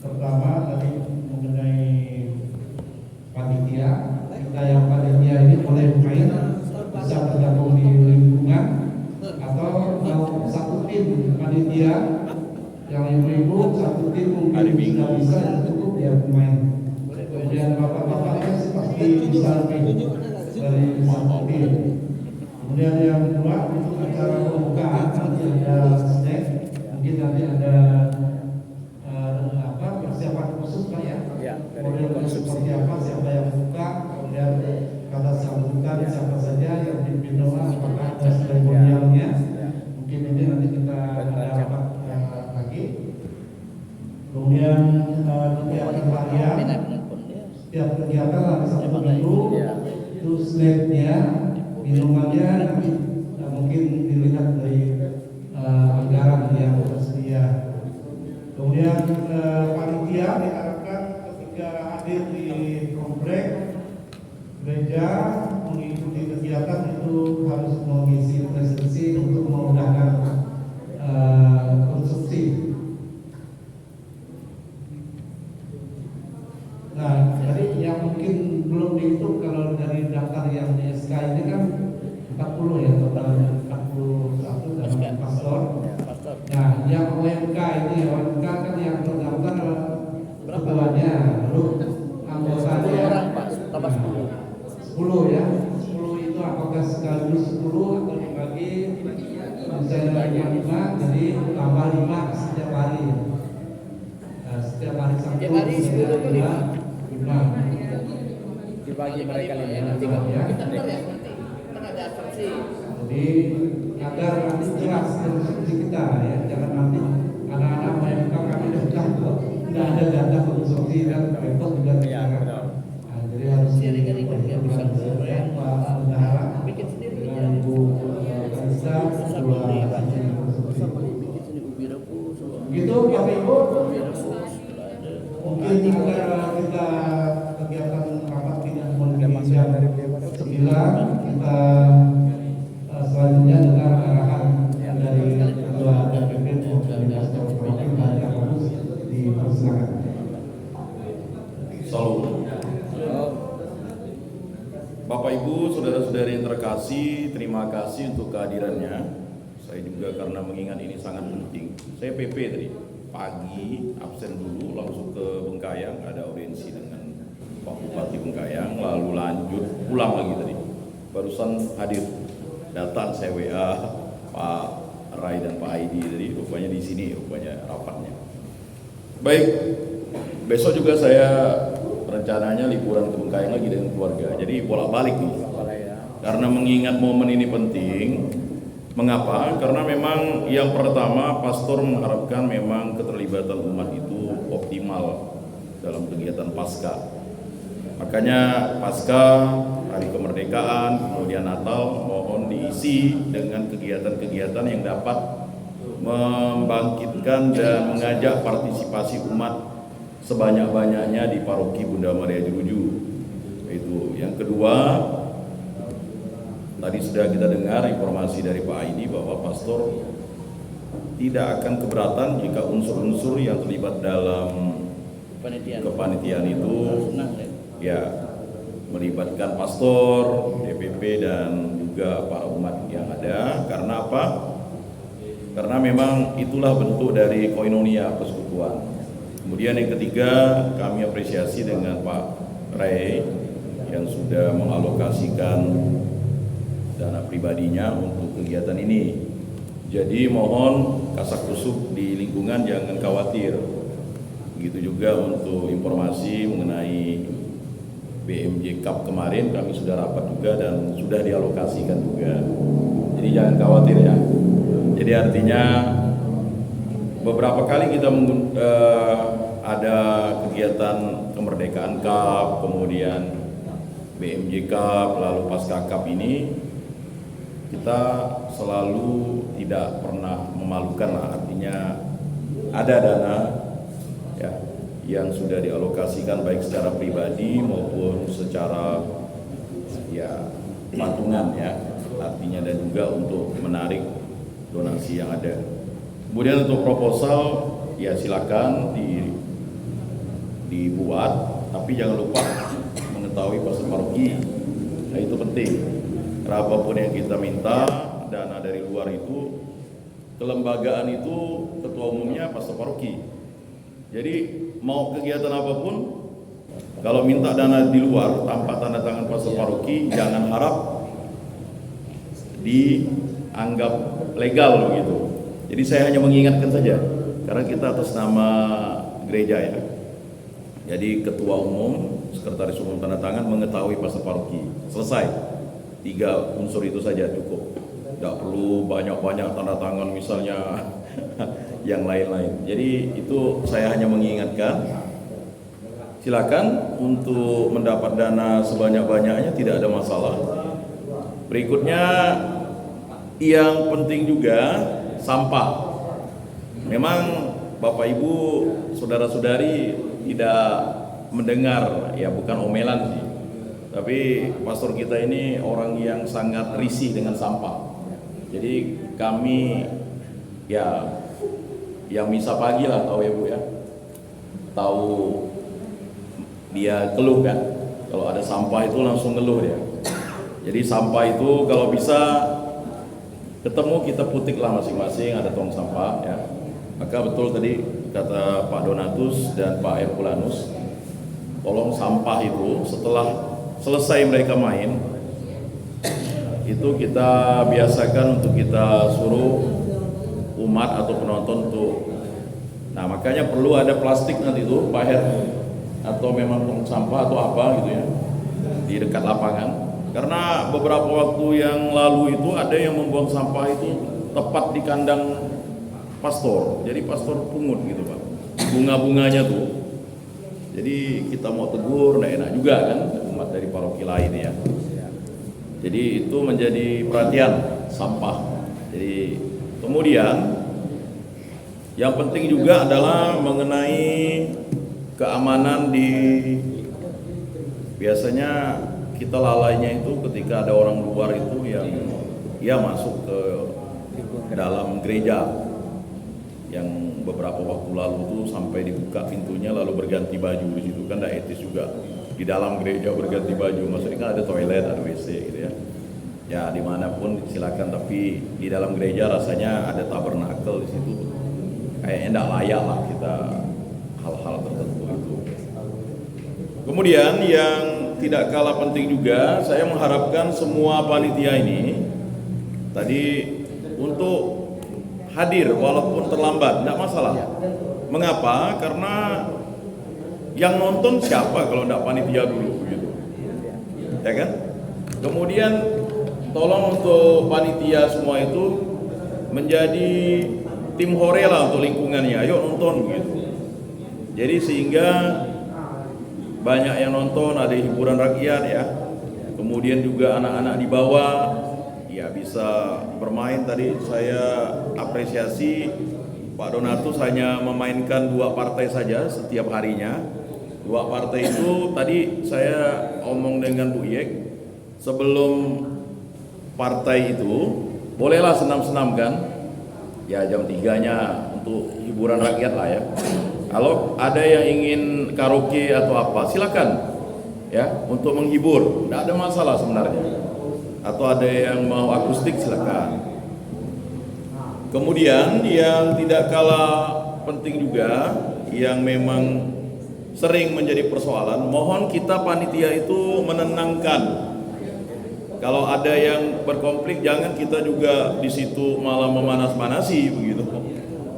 Pertama tadi mengenai panitia, kita yang panitia ini boleh main bisa bergabung di lingkungan atau mau satu tim panitia yang ibu-ibu satu tim mungkin bisa cukup ya pemain. Kemudian bapak-bapaknya pasti bisa lebih dari satu tim. Kemudian yang kedua untuk acara pembukaan nanti ada snack, mungkin nanti ada persiapan khusus Pak ya. Kemudian seperti apa, siapa yang buka, kemudian kata sambutan siapa saja yang dipimpin, apakah ada seremonialnya. Mungkin ini nanti kita ada rapat lagi. Kemudian kegiatan harian, setiap kegiatan ada satu minggu, itu snacknya, minumannya nanti mungkin dilihat dari anggaran yang tersedia. Kemudian panitia diharapkan ketika hadir di komplek gereja mengikuti kegiatan itu harus mengisi presentasi untuk memudahkan konsumsi. Nah, tadi yang mungkin belum dihitung kalau dari daftar yang di SK ini kan 40 ya, totalnya 41 dan pastor. Nah, yang OMK ini, OMK kan yang terdaftar ketuanya, lalu anggotanya orang Pak, tambah 10 ya. 10 itu apakah sekaligus 10 atau dibagi misalnya 5, jadi tambah 5 setiap hari. Nah, setiap hari Sabtu misalnya 5 dibagi mereka nanti ya. ada asumsi. Jadi agar nanti jelas konsumsi kita ya, jangan nanti anak-anak mereka kami sudah tidak ada data konsumsi dan repot juga kita. Nah, jadi harus bisa Pak Bendahara bikin sendiri dengan Ibu Kalista dua konsumsi. Gitu Bapak Ibu. Mungkin agar kita kegiatan rapat tidak melebihi jam 9, kita selanjutnya dengar arahan dari Ketua DPP Komunitas Provinsi Bali Kampus dipersilakan. Salam. Bapak Ibu, saudara-saudari yang terkasih, terima kasih untuk kehadirannya. Saya juga karena mengingat ini sangat penting. Saya PP tadi pagi absen dulu langsung ke Bengkayang, ada audiensi dengan Pak Bupati Bengkayang, lalu lanjut pulang lagi tadi. Barusan hadir, datang saya WA Pak Rai dan Pak Aidi tadi, rupanya di sini rupanya rapatnya. Baik, besok juga saya rencananya liburan ke Bengkayang lagi dengan keluarga. Jadi bolak-balik nih. Karena mengingat momen ini penting. Mengapa? Karena memang yang pertama pastor mengharapkan memang keterlibatan umat itu optimal dalam kegiatan Paskah. Makanya Paskah, Hari Kemerdekaan, kemudian Natal mohon diisi dengan kegiatan-kegiatan yang dapat membangkitkan dan mengajak partisipasi umat sebanyak-banyaknya di Paroki Bunda Maria Jeruju. Itu. Yang kedua, tadi sudah kita dengar informasi dari Pak Aidi bahwa pastor tidak akan keberatan jika unsur-unsur yang terlibat dalam kepanitiaan itu ya melibatkan pastor, DPP dan juga para umat yang ada. Karena apa? Karena memang itulah bentuk dari koinonia persekutuan. Kemudian yang ketiga, kami apresiasi dengan Pak Ray yang sudah mengalokasikan dana pribadinya untuk kegiatan ini. Jadi mohon kasakusuk di lingkungan jangan khawatir. Begitu juga untuk informasi mengenai BMJ Cup kemarin kami sudah rapat juga dan sudah dialokasikan juga. Jadi jangan khawatir ya. Jadi artinya beberapa kali kita ada kegiatan kemerdekaan Cup, kemudian BMJ Cup, lalu Pasca Cup ini kita selalu tidak pernah memalukan lah, artinya ada dana ya yang sudah dialokasikan baik secara pribadi maupun secara ya patungan ya artinya, dan juga untuk menarik donasi yang ada. Kemudian untuk proposal ya silakan dibuat, tapi jangan lupa mengetahui pastor paroki. Nah itu penting. Karena apapun yang kita minta, dana dari luar itu, kelembagaan itu ketua umumnya pastor paroki. Jadi mau kegiatan apapun, kalau minta dana di luar tanpa tanda tangan pastor paroki, jangan harap dianggap legal begitu. Jadi saya hanya mengingatkan saja, karena kita atas nama gereja ya. Jadi ketua umum, sekretaris umum tanda tangan, mengetahui pastor paroki. Selesai. 3 unsur itu saja cukup. Tidak perlu banyak-banyak tanda tangan misalnya yang lain-lain. Jadi itu saya hanya mengingatkan. Silakan untuk mendapat dana sebanyak-banyaknya, tidak ada masalah. Berikutnya yang penting juga sampah. Memang Bapak Ibu, saudara-saudari tidak mendengar, ya bukan omelan sih. Tapi pastor kita ini orang yang sangat risih dengan sampah. Jadi kami ya yang misa pagi lah tahu ya Bu ya. Tahu dia keluh kan. Kalau ada sampah itu langsung ngeluh dia. Jadi sampah itu kalau bisa ketemu kita putiklah masing-masing, ada tong sampah ya. Maka betul tadi kata Pak Donatus dan Pak Herculanus, tolong sampah itu setelah selesai mereka main, itu kita biasakan untuk kita suruh umat atau penonton untuk, nah makanya perlu ada plastik nanti itu Pak Her, atau memang tong sampah atau apa gitu ya, di dekat lapangan. Karena beberapa waktu yang lalu itu ada yang membuang sampah itu tepat di kandang pastor, jadi pastor pungut gitu Pak, bunga-bunganya tuh. Jadi kita mau tegur, nah enak juga kan umat dari paroki lain ya. Jadi itu menjadi perhatian sampah. Jadi kemudian yang penting juga adalah mengenai keamanan di, biasanya kita lalainya itu ketika ada orang luar itu yang ya masuk ke dalam gereja, yang beberapa waktu lalu tuh sampai dibuka pintunya lalu berganti baju di situ, kan tidak etis juga di dalam gereja berganti baju. Maksudnya kan ada toilet, ada WC gitu ya. Ya dimanapun silakan, tapi di dalam gereja rasanya ada tabernakel di situ, kayaknya tidak layak lah kita hal-hal tertentu itu. Kemudian yang tidak kalah penting juga, saya mengharapkan semua panitia ini tadi untuk hadir walaupun terlambat, tidak masalah. Mengapa? Karena yang nonton siapa kalau tidak panitia dulu begitu, ya kan? Kemudian tolong untuk panitia semua itu menjadi tim hore lah untuk lingkungannya, ayo nonton begitu. Jadi sehingga banyak yang nonton, ada hiburan rakyat ya. Kemudian juga anak-anak di bawah ya bisa bermain. Tadi saya apresiasi Pak Donatus hanya memainkan 2 partai saja setiap harinya. 2 partai itu tadi saya omong dengan Bu Yek, sebelum partai itu bolehlah senam-senam kan. Ya jam 3-nya untuk hiburan rakyat lah ya. Kalau ada yang ingin karaoke atau apa, silakan ya untuk menghibur, tidak ada masalah sebenarnya. Atau ada yang mau akustik, silakan. Kemudian yang tidak kalah penting juga, yang memang sering menjadi persoalan, mohon kita panitia itu menenangkan. Kalau ada yang berkonflik, jangan kita juga di situ malah memanas-manasi begitu.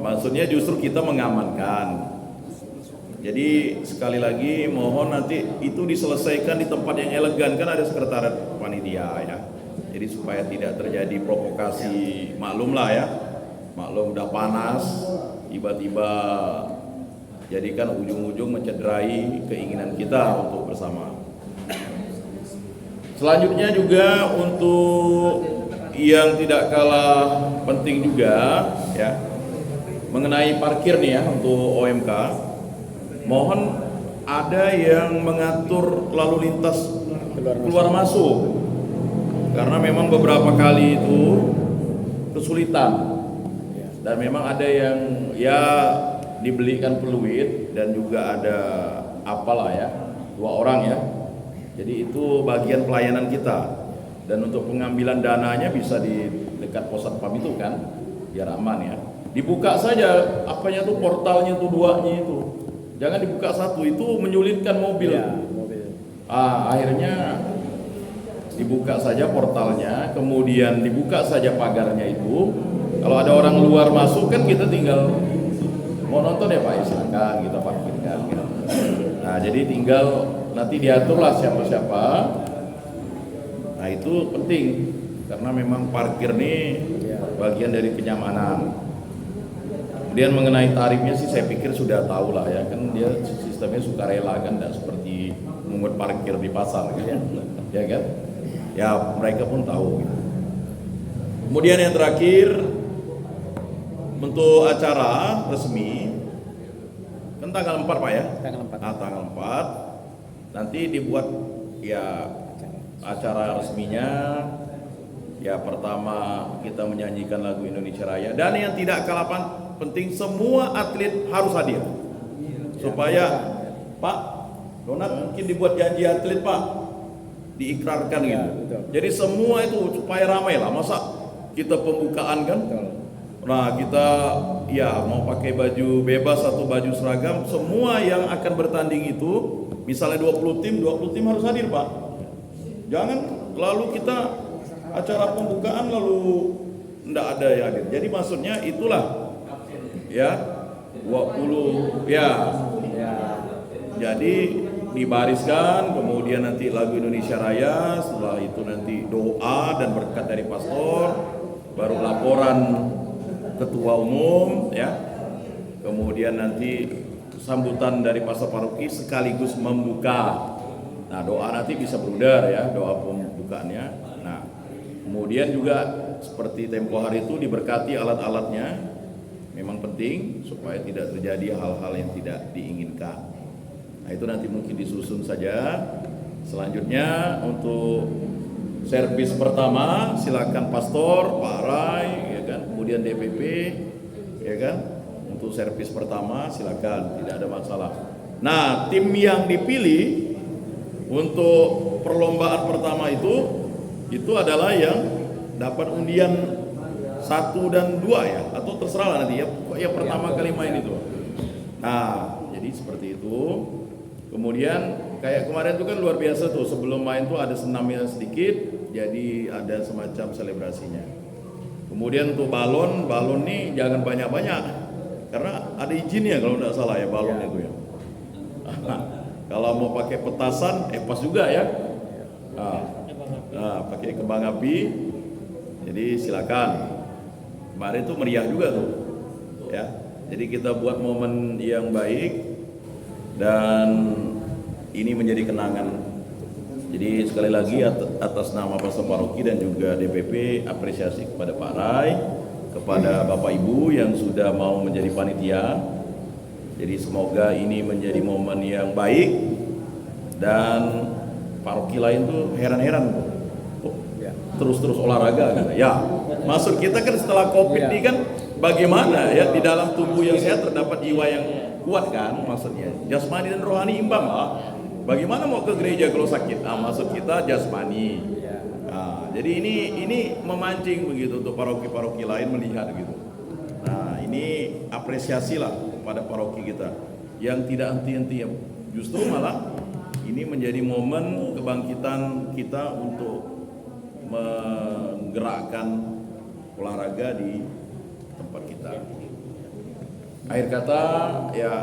Maksudnya justru kita mengamankan. Jadi sekali lagi mohon nanti itu diselesaikan di tempat yang elegan, kan ada sekretariat panitia ya. Jadi supaya tidak terjadi provokasi, maklum lah ya. Maklum udah panas, tiba-tiba jadikan ujung-ujung mencederai keinginan kita untuk bersama. Selanjutnya juga untuk yang tidak kalah penting juga ya, mengenai parkir nih ya untuk OMK. Mohon ada yang mengatur lalu lintas keluar masuk, karena memang beberapa kali itu kesulitan, dan memang ada yang ya dibelikan peluit dan juga ada apalah ya, 2 orang ya. Jadi itu bagian pelayanan kita. Dan untuk pengambilan dananya bisa di dekat pos satpam itu kan, biar aman ya. Dibuka saja apanya tuh, portalnya tuh 2-nya itu. Jangan dibuka satu, itu menyulitkan mobil. Ya, mobil. Akhirnya dibuka saja portalnya, kemudian dibuka saja pagarnya itu. Kalau ada orang luar masuk kan kita tinggal mau nonton ya Pak, ya silakan kita parkirkan. Gitu. Nah jadi tinggal nanti diaturlah siapa-siapa. Nah itu penting karena memang parkir ini bagian dari kenyamanan. Kemudian mengenai tarifnya sih saya pikir sudah tahu lah ya, kan dia sistemnya sukarela kan, tidak seperti mengut parkir di pasar gitu ya kan? Ya mereka pun tahu gitu. Kemudian yang terakhir untuk acara resmi kan tanggal 4 Pak ya? Tanggal 4. Nah, tanggal 4 nanti dibuat ya acara resminya. Ya pertama kita menyanyikan lagu Indonesia Raya, dan yang tidak kalah penting semua atlet harus hadir supaya Pak Donat mungkin dibuat janji atlet Pak, diikrarkan gitu. Betul. Jadi semua itu supaya ramai lah, masa kita pembukaan kan. Betul. Nah kita ya mau pakai baju bebas atau baju seragam, semua yang akan bertanding itu misalnya 20 tim harus hadir Pak. Jangan lalu kita acara pembukaan lalu enggak ada yang hadir. Jadi maksudnya itulah ya 20 ya. Jadi dibariskan, kemudian nanti lagu Indonesia Raya, setelah itu nanti doa dan berkat dari pastor, baru laporan ketua umum ya. Kemudian nanti sambutan dari pastor paroki sekaligus membuka. Nah, doa nanti bisa berudar ya, doa pembukaannya. Nah, kemudian juga seperti tempo hari itu diberkati alat-alatnya, memang penting supaya tidak terjadi hal-hal yang tidak diinginkan. Nah itu nanti mungkin disusun saja. Selanjutnya untuk servis pertama silakan pastor, Pak Rai, ya kan, kemudian DPP, ya kan. Untuk servis pertama silakan, tidak ada masalah. Nah tim yang dipilih untuk perlombaan pertama itu adalah yang dapat undian 1 dan 2 ya, atau terserah lah nanti ya, yang pertama kali main itu. Nah jadi seperti itu. Kemudian kayak kemarin itu kan luar biasa tuh, sebelum main tuh ada senamnya sedikit, jadi ada semacam selebrasinya. Kemudian untuk balon nih jangan banyak-banyak, karena ada izinnya kalau tidak salah ya balon itu ya. Kalau mau pakai petasan, pas juga ya. Nah, pakai kembang api, jadi silakan. Kemarin tuh meriah juga tuh, ya. Jadi kita buat momen yang baik. Dan ini menjadi kenangan. Jadi sekali lagi atas nama Pastor Paroki dan juga DPP apresiasi kepada Pak Rai, kepada Bapak Ibu yang sudah mau menjadi panitia. Jadi semoga ini menjadi momen yang baik dan paroki lain tuh heran-heran terus olahraga gitu. Ya, maksud kita kan setelah Covid ini kan bagaimana ya di dalam tubuh yang sehat terdapat jiwa yang kuat kan, maksudnya jasmani dan rohani imbang lah. Bagaimana mau ke gereja kalau sakit? Maksud kita jasmani. Nah, jadi ini memancing begitu untuk paroki-paroki lain melihat gitu. Nah ini apresiasi lah pada paroki kita yang tidak henti-henti ya. Justru malah ini menjadi momen kebangkitan kita untuk menggerakkan olahraga di tempat kita. Akhir kata ya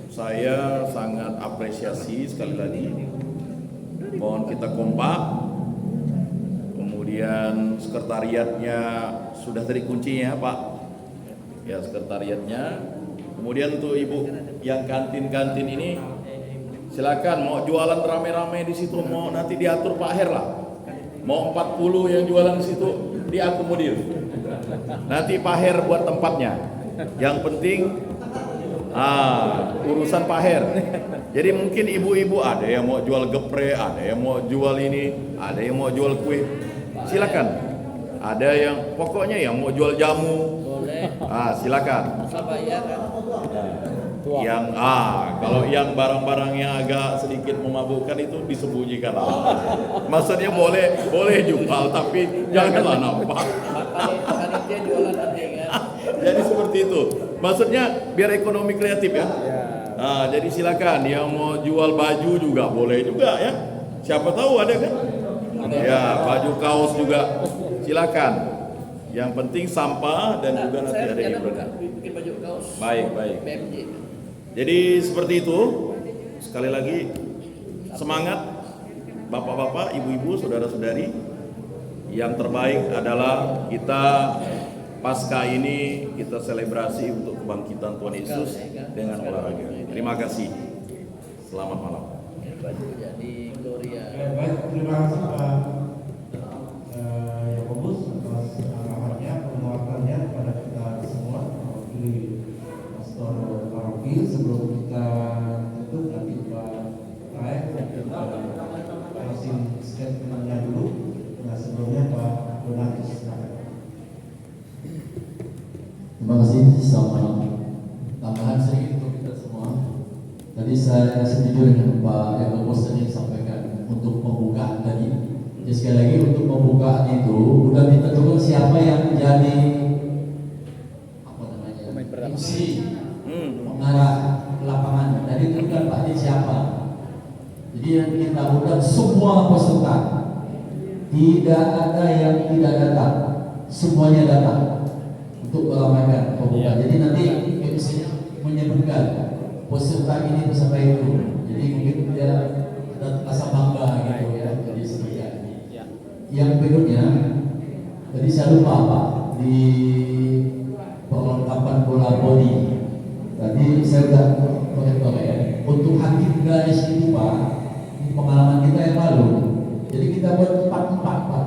saya sangat apresiasi sekali lagi. Mohon kita kompak. Kemudian sekretariatnya sudah terkunci ya Pak. Ya sekretariatnya. Kemudian untuk ibu yang kantin ini silakan mau jualan rame-rame di situ, mau nanti diatur Pak Her lah. Mau 40 yang jualan di situ diakomodir. Nanti Pak Her buat tempatnya. Yang penting urusan Pak Her. Jadi mungkin ibu-ibu ada yang mau jual gepre, ada yang mau jual ini, ada yang mau jual kue. Silakan. Ada yang pokoknya yang mau jual jamu. Boleh. Silakan. Asal bayar kan. Yang kalau yang barang-barangnya agak sedikit memabukkan itu disembunyikan. Maksudnya boleh jual tapi janganlah nampak. Panitia jualan anjing kan. Jadi seperti itu. Maksudnya biar ekonomi kreatif ya. Jadi silakan yang mau jual baju juga boleh juga ya. Siapa tahu ada kan? Ya, baju kaos juga silakan. Yang penting sampah dan juga nanti ada yang bikin baju kaos. Baik. BMJ. Jadi seperti itu. Sekali lagi semangat Bapak-bapak, Ibu-ibu, saudara-saudari. Yang terbaik adalah kita pasca ini kita selebrasi untuk kebangkitan Tuhan Yesus dengan olahraga. Terima kasih. Selamat malam. Baju jadi Gloria. Baik, terima kasih Pak Yakobus atas arahannya, penguatannya kepada kita semua, mewakili Pastor Parafi. Sebelum kita tutup nanti Pak Raek kita kasih statementnya dulu. Nah sebelumnya Pak Donatus. Terima kasih, selamat malam. Tambahan sedikit untuk kita semua. Tadi saya setuju dengan Pak Yakobus tadi sampaikan untuk pembukaan tadi. Jadi sekali lagi untuk pembukaan itu sudah ditentukan siapa yang jadi MC mengarah lapangan. Tadi tentukan Pak ini siapa. Jadi yang kita undang semua peserta, tidak ada yang tidak datang, semuanya datang untuk meramaikan pembukaan. Jadi nanti MC-nya menyebutkan peserta ini peserta itu. Jadi mungkin dia ada rasa bangga gitu ya. Jadi seperti ini. Yang berikutnya, tadi saya lupa Pak di perlengkapan bola body. Tadi saya sudah mengatakan ya. Untuk hakim garis itu Pak, pengalaman kita yang lalu. Jadi kita buat 4 Pak.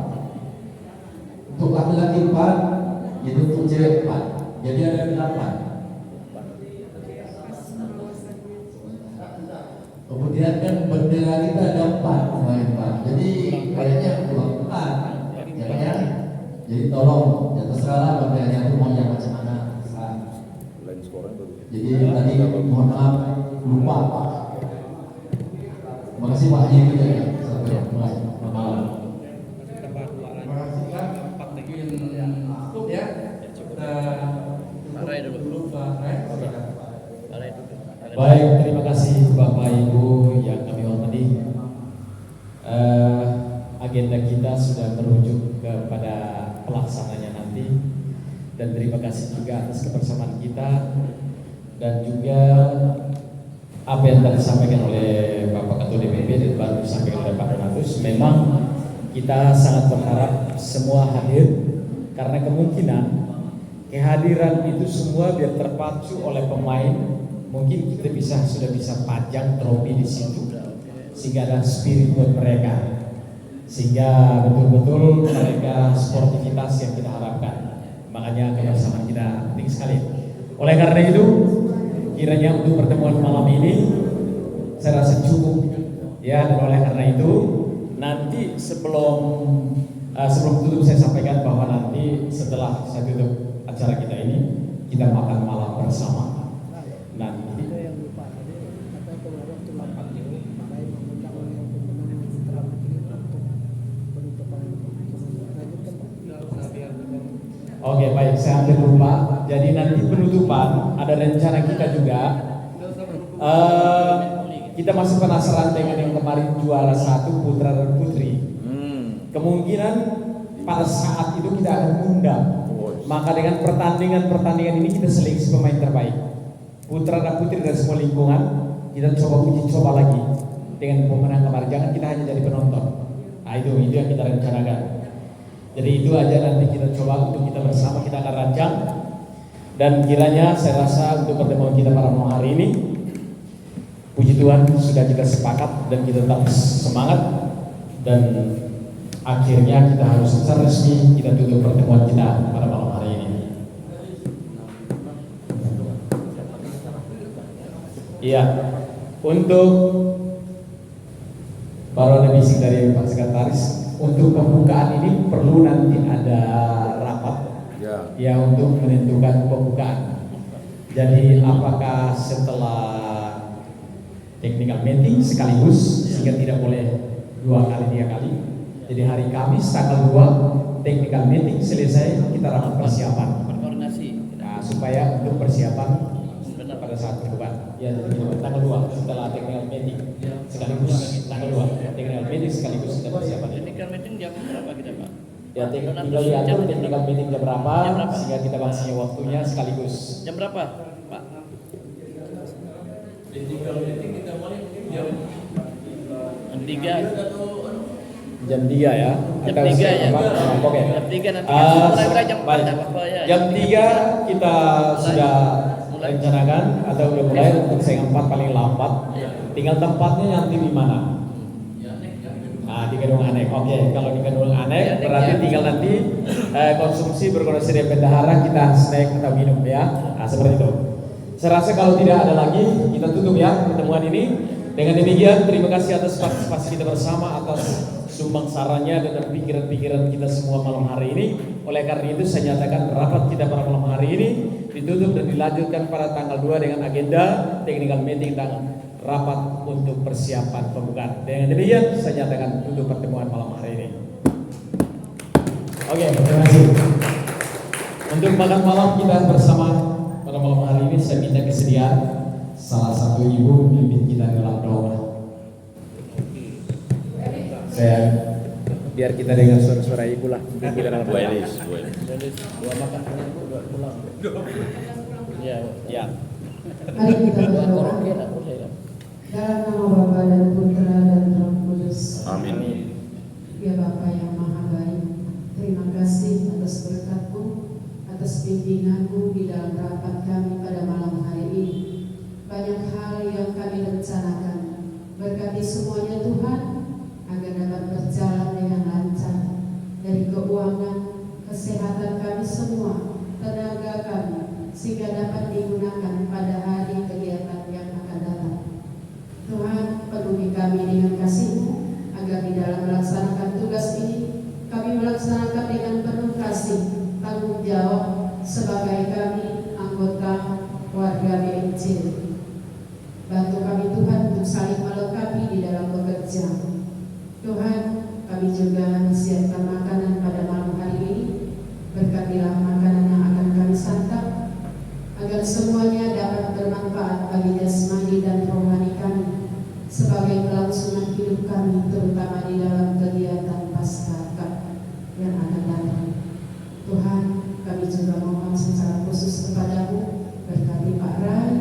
Untuk laki-laki 4, itu untuk cewek 4. Jadi ada 8. Kemudian kan bendera kita ada 4 kemarin Pak. Jadi kayaknya kurang 4. Ya. Jadi tolong ya terserah benderanya itu mau yang macam mana. Jadi tadi mohon maaf lupa Pak. Terima kasih Pak. Ini kita ya. Terima kasih. Malam. Terima kasih Pak. Mungkin cukup ya. Kita dulu Pak Raek. Baik, terima kasih Bapak Ibu yang kami hormati. Agenda kita sudah merujuk kepada pelaksananya nanti, dan terima kasih juga atas kebersamaan kita dan juga apa yang tadi disampaikan oleh Bapak Ketua DPP dan baru disampaikan oleh Pak Donatus. Memang kita sangat berharap semua hadir karena kemungkinan kehadiran itu semua biar terpacu oleh pemain. Mungkin kita sudah bisa pajang trofi di situ, sehingga ada spirit buat mereka, sehingga betul-betul mereka sportivitas yang kita harapkan. Makanya kebersamaan kita penting sekali. Oleh karena itu, kiranya untuk pertemuan malam ini saya rasa cukup ya. Dan oleh karena itu, nanti sebelum tutup saya sampaikan bahwa nanti setelah saya tutup acara kita ini, kita makan malam bersama. Nanti oke, baik, saya ambil lupa. Jadi nanti penutupan ada rencana kita juga. Kita masih penasaran dengan yang kemarin juara 1 putra dan putri. Kemungkinan pada saat itu kita akan undang. Maka dengan pertandingan ini kita seleksi pemain terbaik. Putra dan putri dari semua lingkungan, kita uji coba lagi dengan pemenang kemarin. Jangan kita hanya jadi penonton. Nah, itu yang kita rencanakan. Jadi itu aja, nanti kita coba untuk kita bersama, kita akan rancang. Dan kiranya saya rasa untuk pertemuan kita pada malam hari ini, puji Tuhan sudah kita sepakat dan kita tetap semangat. Dan akhirnya kita harus secara resmi kita tutup pertemuan kita pada malam hari ini. Iya, untuk baru ada bisik dari Pak Sekretaris, untuk pembukaan ini perlu nanti ada rapat ya untuk menentukan pembukaan. Jadi apakah setelah technical meeting sekaligus sehingga tidak boleh 2 kali 3 kali. Jadi hari Kamis tanggal 2 technical meeting selesai, kita rapat persiapan. Berkoordinasi. Nah, supaya untuk persiapan pada saat debat. Ya, jadi tanggal 2 setelah technical meeting sekaligus tanggal 2 technical meeting sekaligus kita persiapan. Technical meeting jam berapa kita, Pak? Ya, tinggal diatur technical meeting jam berapa sehingga kita bahasnya waktunya sekaligus. Jam berapa, Pak? Technical meeting kita mulai jam Jam 3. Jam 3 ya. Jam Atau 3 ya. Oke. Jam 3 nanti mulai jam 4 baik. apa ya. Jam 3 kita sudah rencanakan atau udah mulai untuk setengah 4 paling lambat. Tinggal tempatnya nanti di mana? Nah, di gedung anek. Oke, kalau di gedung anek berarti tinggal nanti konsumsi berkoordinasi dengan bendahara, kita snack atau minum ya. Nah, seperti itu. Saya rasa kalau tidak ada lagi kita tutup ya pertemuan ini. Dengan demikian terima kasih atas partisipasi kita bersama, atas sumbang sarannya dan pikiran-pikiran kita semua malam hari ini. Oleh karena itu saya nyatakan rapat kita pada malam hari ini ditutup dan dilanjutkan pada tanggal 2 dengan agenda technical meeting dan rapat untuk persiapan pembukaan. Dengan demikian saya nyatakan tutup pertemuan malam hari ini. Oke, terima kasih. Untuk makan malam kita bersama pada malam hari ini saya minta kesediaan salah satu ibu memimpin kita dalam doa. Saya biar kita dengan suara-suara ibu lah. Kita dalam doa. Jadi 2 makan pulang. Ya. Ya. Mari kita berdoa. Oke, tak boleh kan? Dalam nama Bapa dan Putra dan Roh Kudus. Amin. Ya Bapa yang Maha Baik, terima kasih atas berkat-Mu, atas bimbingan-Mu di dalam rapat kami pada malam hari ini. Banyak hal yang kami rencanakan. Berkati semuanya Tuhan, agar dapat berjalan dengan lancar. Dari keuangan, kesehatan kami semua, tenaga kami, sehingga dapat digunakan pada hari kegiatan yang akan datang. Tuhan, penuhi kami dengan kasih-Mu, agar di dalam melaksanakan tugas ini, kami melaksanakan dengan penuh kasih, tanggung jawab sebagai kami anggota warga BMC. Bantu kami Tuhan untuk saling melengkapi di dalam bekerja. Tuhan, kami juga siapkan makanan pada malam hari ini. Berkatilah makanan yang akan kami santap, agar semuanya dapat bermanfaat bagi jasmani dan rohani kami sebagai kelangsungan hidup kami, terutama di dalam kegiatan Paskah yang akan datang. Tuhan, kami juga mohon secara khusus kepada-Mu, berkati Pak Rai,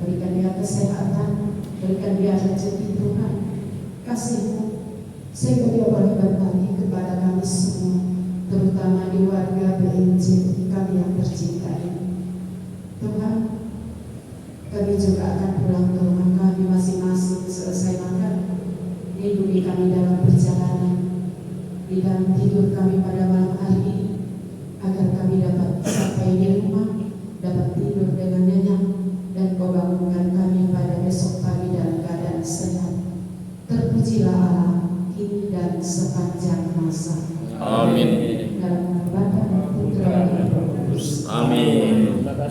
berikan dia kesehatan, berikan dia rezeki Tuhan, kasih-Mu, sehingga dia boleh berbagi kepada kami semua, terutama di warga BMJ kami yang tercinta ini. Tuhan, kami juga akan pulang ke rumah kami masing-masing selesai makan. Lindungi kami dalam perjalanan, di dalam tidur kami pada malam hari ini, agar kami dapat sampai di rumah, dapat tidur dengan nyenyak, dan Kau bangunkan kami pada besok pagi dalam keadaan sehat. Terpujilah Allah kini dan sepanjang masa. Amin. Dalam nama Bapa dan Putra dan Roh Kudus. Amin.